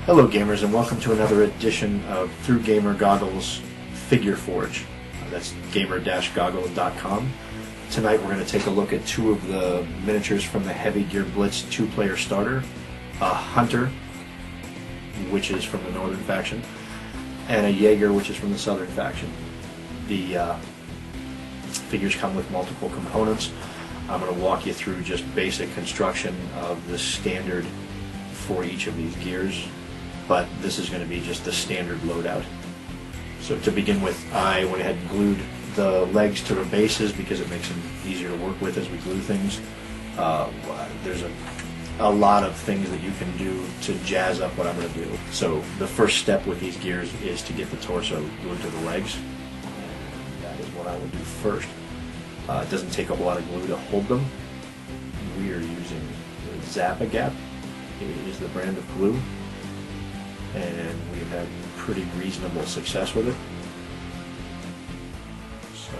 Hello gamers, and welcome to another edition of Through Gamer Goggles Figure Forge. That's gamer-goggles.com. Tonight we're going to take a look at two of the miniatures from the Heavy Gear Blitz two-player starter. A Hunter, which is from the Northern faction, and a Jager, which is from the Southern faction. The figures come with multiple components. I'm going to walk you through just basic construction of the standard for each of these gears, but this is going to be just the standard loadout. So to begin with, I went ahead and glued the legs to the bases because it makes them easier to work with as we glue things. There's a lot of things that you can do to jazz up what I'm going to do. So the first step with these gears is to get the torso glued to the legs, and that is what I will do first. It doesn't take a lot of glue to hold them. We are using Jager. It is the brand of glue, and we've had pretty reasonable success with it. So,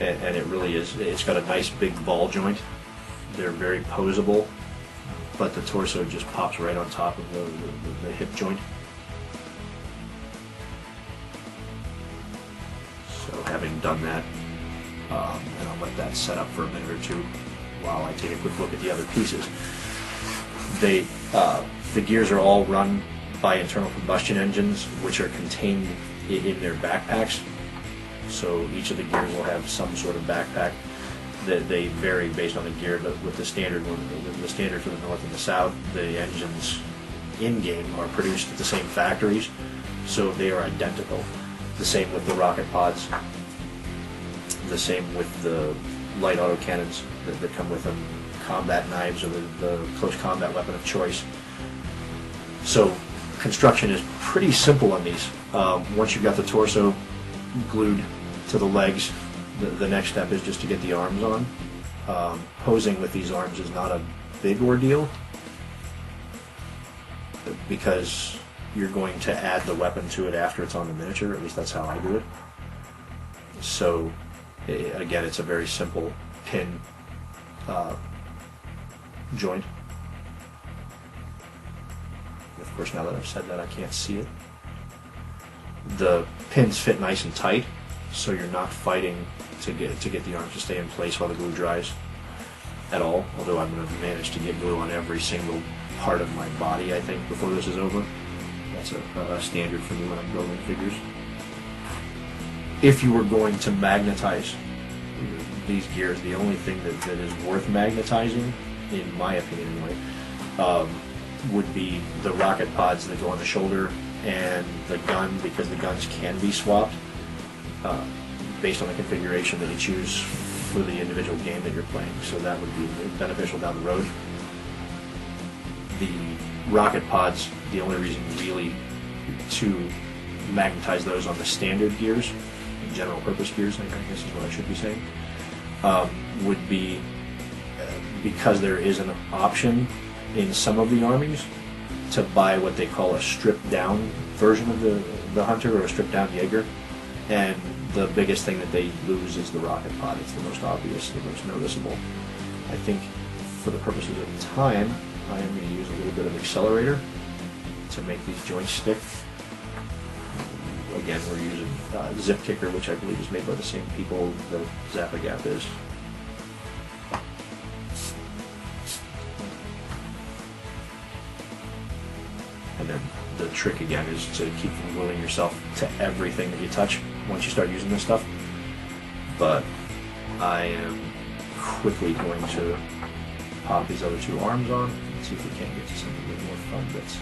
and it really is, it's got a nice big ball joint. They're very posable, but the torso just pops right on top of the hip joint. So having done that, and I'll let that set up for a minute or two while I take a quick look at the other pieces. The gears are all run by internal combustion engines, which are contained in their backpacks. So each of the gears will have some sort of backpack. They vary based on the gear, but with the standard one, the standard for the North and the South, the engines in-game are produced at the same factories, so they are identical. The same with the rocket pods. The same with the light autocannons that come with them, combat knives, or the close combat weapon of choice. So construction is pretty simple on these. Once you've got the torso glued to the legs, the next step is just to get the arms on. Posing with these arms is not a big ordeal because you're going to add the weapon to it after it's on the miniature. At least that's how I do it. So again, it's a very simple pin joint. Of course, now that I've said that, I can't see it. The pins fit nice and tight, so you're not fighting to get the arms to stay in place while the glue dries at all. Although I'm going to manage to get glue on every single part of my body, I think, before this is over. That's a standard for me when I'm building figures. If you were going to magnetize these gears, the only thing that is worth magnetizing, in my opinion anyway, would be the rocket pods that go on the shoulder and the gun, because the guns can be swapped based on the configuration that you choose for the individual game that you're playing. So that would be beneficial down the road. The rocket pods, the only reason really to magnetize those on the standard gears, general purpose gears, I guess is what I should be saying, would be because there is an option in some of the armies to buy what they call a stripped down version of the Hunter, or a stripped down Jager, and the biggest thing that they lose is the rocket pod. It's the most obvious, the most noticeable. I think for the purposes of time, I am going to use a little bit of accelerator to make these joints stick. Again, we're using Zip Kicker, which I believe is made by the same people that Jager is. And then the trick again is to keep from gluing yourself to everything that you touch once you start using this stuff. But I am quickly going to pop these other two arms on and see if we can't get to some of the more fun bits.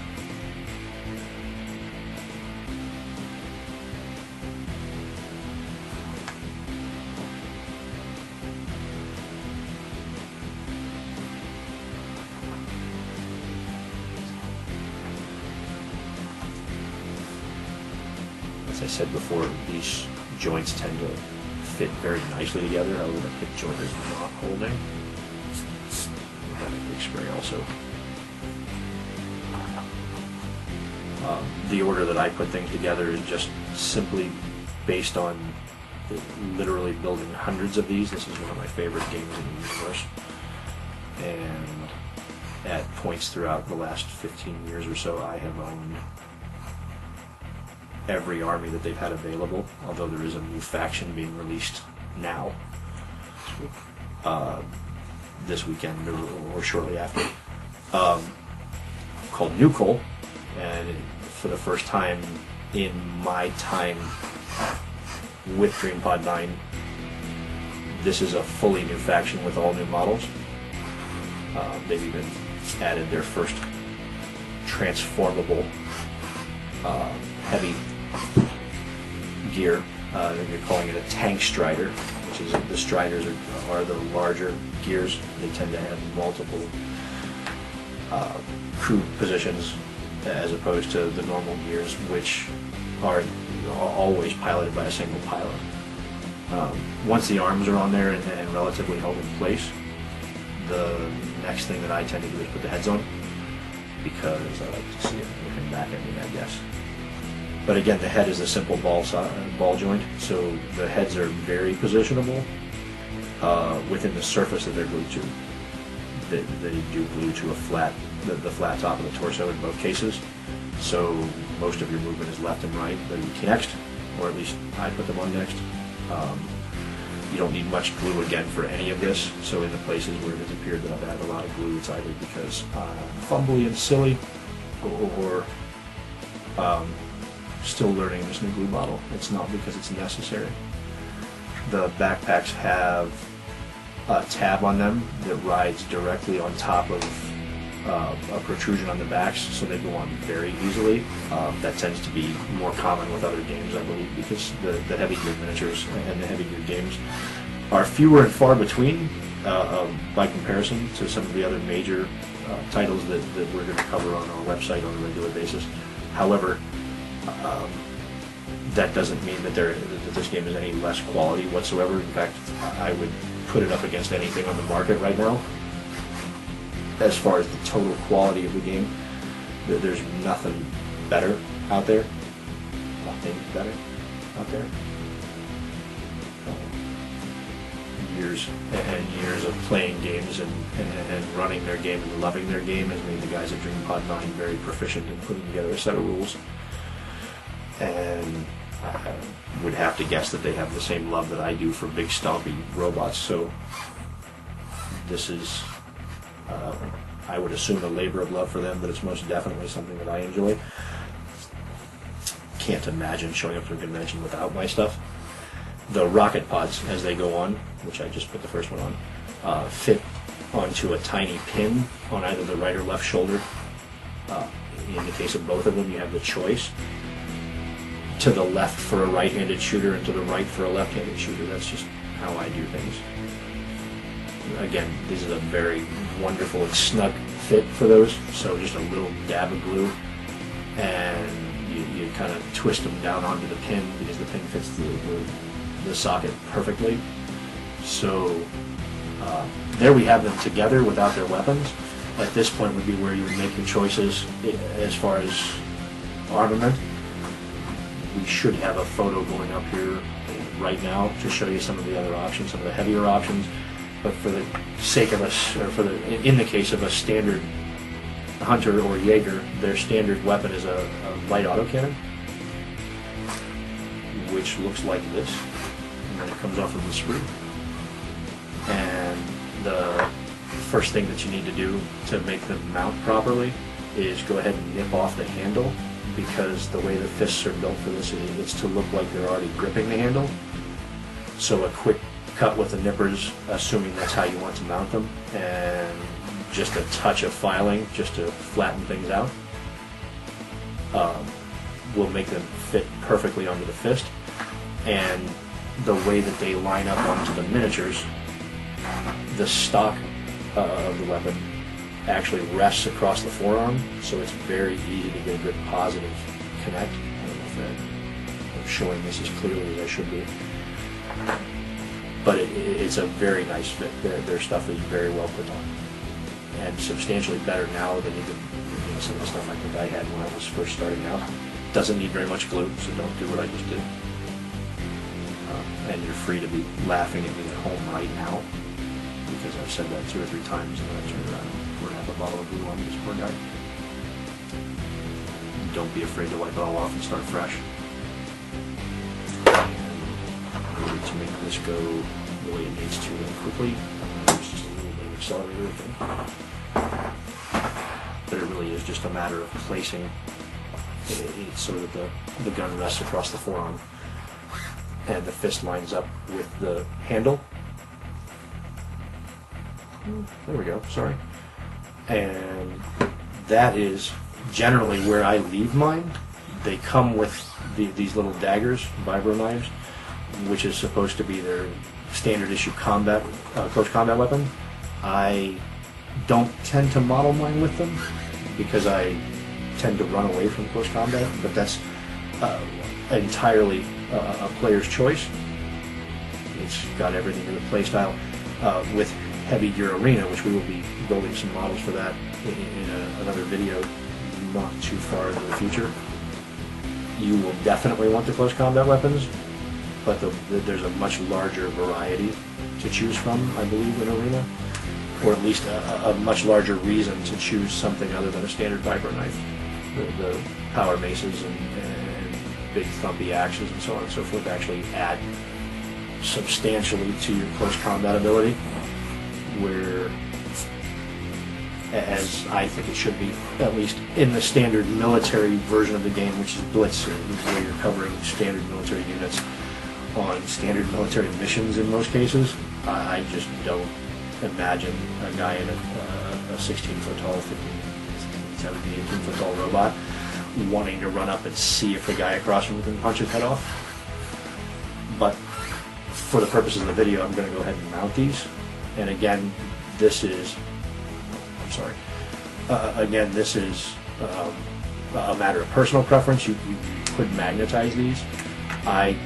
As I said before, these joints tend to fit very nicely together. However, the hip joint is not holding. We've got a big spray also. The order that I put things together is just simply based on literally building hundreds of these. This is one of my favorite games in the universe. And at points throughout the last 15 years or so, I have owned every army that they've had available, although there is a new faction being released now, this weekend or shortly after, called Nucol, and for the first time in my time with DreamPod 9, this is a fully new faction with all new models. They've even added their first transformable heavy gear. They're calling it a tank strider, which is the striders are the larger gears. They tend to have multiple crew positions as opposed to the normal gears, which are always piloted by a single pilot. Once the arms are on there and relatively held in place, the next thing that I tend to do is put the heads on, because I like to see it looking back at me, I guess. But again, the head is a simple ball joint, so the heads are very positionable within the surface that they're glued to. They do glue to a the flat top of the torso in both cases, so most of your movement is left and right. They're next, or at least I put them on next. You don't need much glue again for any of this, so in the places where it has appeared that I've had a lot of glue, it's either because I'm fumbly and silly, or still learning this new glue model. It's not because it's necessary. The backpacks have a tab on them that rides directly on top of a protrusion on the backs, so they go on very easily. That tends to be more common with other games, I believe, because the Heavy Gear miniatures and the Heavy Gear games are fewer and far between by comparison to some of the other major titles that we're going to cover on our website on a regular basis. However, that doesn't mean that this game is any less quality whatsoever. In fact, I would put it up against anything on the market right now. As far as the total quality of the game, there's nothing better out there. Nothing better out there. Years and years of playing games and running their game and loving their game has made the guys at DreamPod 9 very proficient in putting together a set of rules. And I would have to guess that they have the same love that I do for big stompy robots. So this is, I would assume, a labor of love for them, but it's most definitely something that I enjoy. Can't imagine showing up to a convention without my stuff. The rocket pods, as they go on, which I just put the first one on, fit onto a tiny pin on either the right or left shoulder. In the case of both of them, you have the choice. To the left for a right-handed shooter and to the right for a left-handed shooter. That's just how I do things. Again, this is a very wonderful and snug fit for those, so just a little dab of glue, and you kind of twist them down onto the pin because the pin fits the socket perfectly. So there we have them together without their weapons. At this point would be where you would make your choices as far as armament. We should have a photo going up here right now to show you some of the other options, some of the heavier options. But for the sake of us, or in the case of a standard hunter or Jager, their standard weapon is a light autocannon, which looks like this, and then it comes off of the sprue. And the first thing that you need to do to make them mount properly is go ahead and nip off the handle, because the way the fists are built for this, it's to look like they're already gripping the handle. So a quick cut with the nippers, assuming that's how you want to mount them, and just a touch of filing just to flatten things out, will make them fit perfectly onto the fist. And the way that they line up onto the miniatures, the stock of the weapon actually rests across the forearm, so it's very easy to get a good positive connect. I don't know if I'm showing this as clearly as I should be, but it's a very nice fit. Their stuff is very well put on, and substantially better now than even some of the stuff I think I had when I was first starting out. Doesn't need very much glue, so don't do what I just did. And you're free to be laughing at me at home right now, because I've said that 2 or 3 times and then I turned around and we're going to have a bottle of glue on this poor guy. Don't be afraid to wipe it all off and start fresh. And to make this go the way it needs to really quickly, there's just a little bit of accelerator thing. But it really is just a matter of placing it so that the gun rests across the forearm and the fist lines up with the handle. There we go, sorry. And that is generally where I leave mine. They come with these little daggers, vibro knives, which is supposed to be their standard issue combat, close combat weapon. I don't tend to model mine with them because I tend to run away from close combat, but that's entirely a player's choice. It's got everything to the play style. With Heavy Gear Arena, which we will be building some models for that in another video not too far into the future. You will definitely want the close combat weapons, but there's a much larger variety to choose from, I believe, in Arena, or at least a much larger reason to choose something other than a standard vibro knife. The power maces and big thumpy axes and so on and so forth actually add substantially to your close combat ability, where, as I think it should be, at least in the standard military version of the game, which is Blitz, where you're covering standard military units on standard military missions in most cases. I just don't imagine a guy in a 16-foot tall, 15, 17, 18-foot tall robot wanting to run up and see if the guy across from him can punch his head off. But for the purposes of the video, I'm going to go ahead and mount these. And again, this is, again, this is a matter of personal preference. You could magnetize these. I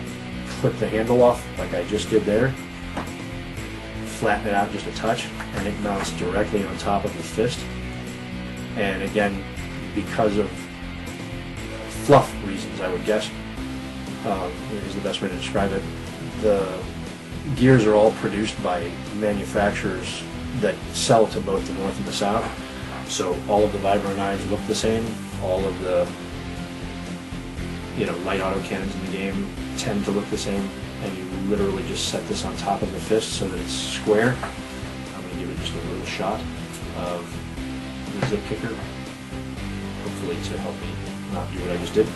clip the handle off like I just did there, flatten it out just a touch, and it mounts directly on top of the fist. And again, because of fluff reasons, I would guess, is the best way to describe it. The gears are all produced by manufacturers that sell to both the North and the South. So all of the vibro knives look the same. All of the light autocannons in the game tend to look the same. And you literally just set this on top of the fist so that it's square. I'm going to give it just a little shot of the zip kicker, hopefully to help me not do what I just did.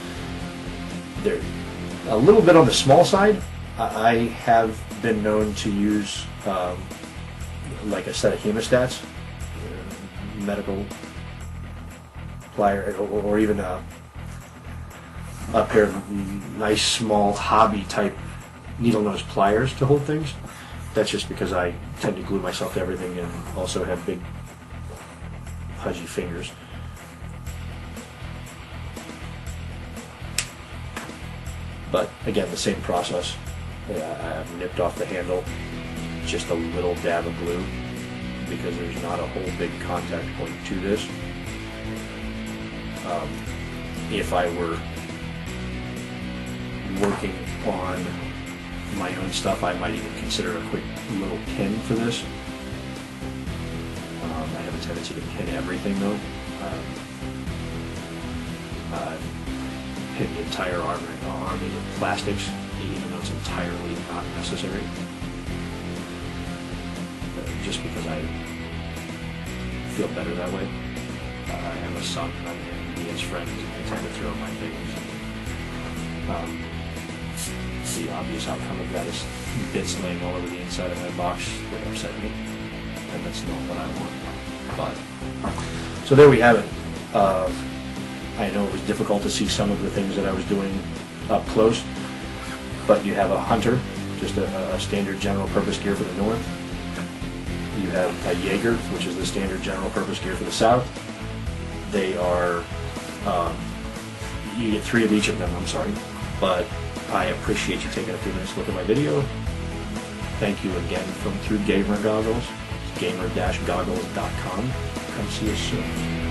They're a little bit on the small side. I have been known to use like a set of hemostats, medical plier, or even a pair of nice small hobby type needle nose pliers to hold things. That's just because I tend to glue myself to everything and also have big pudgy fingers. But again, the same process. I've nipped off the handle, just a little dab of glue, because there's not a whole big contact point to this. If I were working on my own stuff, I might even consider a quick little pin for this. I have a tendency to pin everything though. Pin the entire arm with plastics, even though it's entirely not necessary. Just because I feel better that way. I have a son, and he has friends, and they tend to throw my things. The obvious outcome of that is bits laying all over the inside of my box that upset me, and that's not what I want. But so there we have it. I know it was difficult to see some of the things that I was doing up close, but you have a Hunter, just a standard general purpose gear for the North. You have a Jager, which is the standard general purpose gear for the South. They are, you get 3 of each of them, I'm sorry, but I appreciate you taking a few minutes to look at my video. Thank you again from Through Gamer Goggles, gamer-goggles.com. Come see us soon.